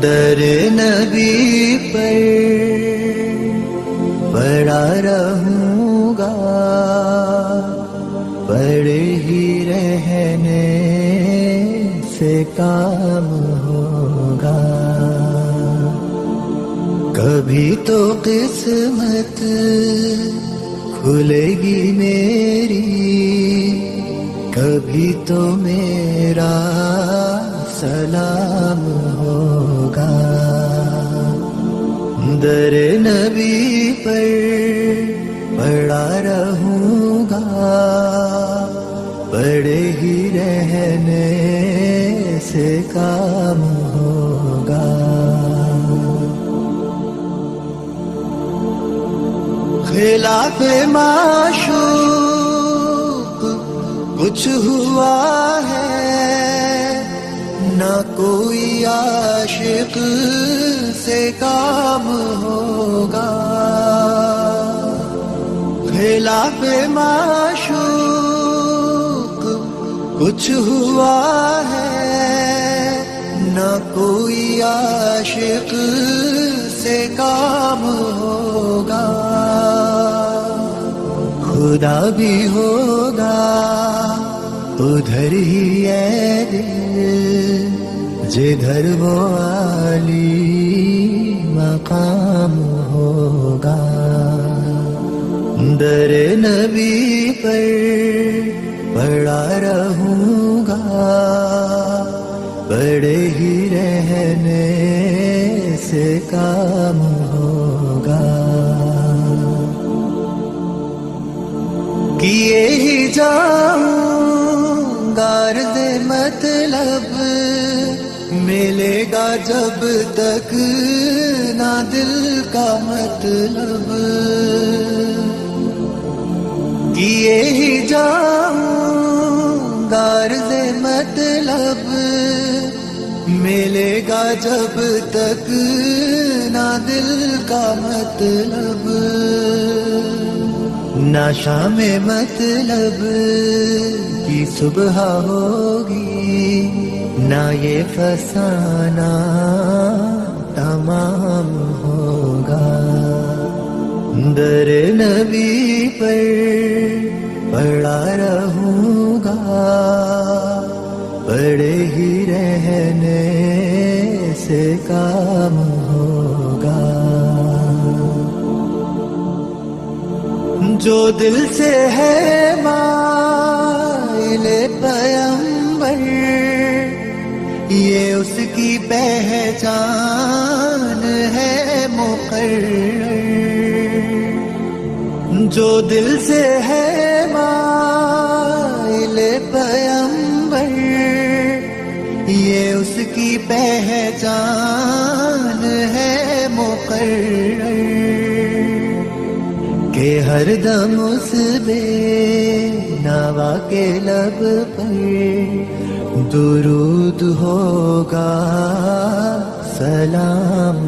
در نبی پر پڑا رہوں گا، پڑے ہی رہنے سے کام ہوگا. کبھی تو قسمت کھلے گی میری، کبھی تو میرا سلام ہوگا. در نبی پر پڑا رہوں گا، پڑے ہی رہنے سے کام ہوگا. خلاف معشوق کچھ ہوا ہے، نہ کوئی عاشق سے کام ہوگا. خلاف معشوق کچھ ہوا ہے، نہ کوئی عاشق سے کام ہوگا. خدا بھی ہوگا ادھر ہی ہے دل، جدھر وہ عالی مقام ہوگا. در نبی پر پڑا رہوں گا، پڑے ہی رہنے سے کام ہوگا. کیے ہی جاؤں غرض مطلب، ملے گا جب تک نہ دل کا مطلب. کیے ہی جاؤں غرض مطلب، ملے گا جب تک نہ دل کا مطلب. نہ شام مطلب کی صبح ہوگی، نہ یہ فسانہ تمام ہوگا. در نبی پر پڑا رہوں گا، پڑے ہی رہنے سے کام ہوگا. جو دل سے ہے مائل پیمبر، یہ اس کی پہچان ہے مقرر. جو دل سے ہے مائل پیمبر، یہ اس کی پہچان ہے مقرر. کہ ہر دم اس بے نوا کے لب پر درود ہوگا، سلام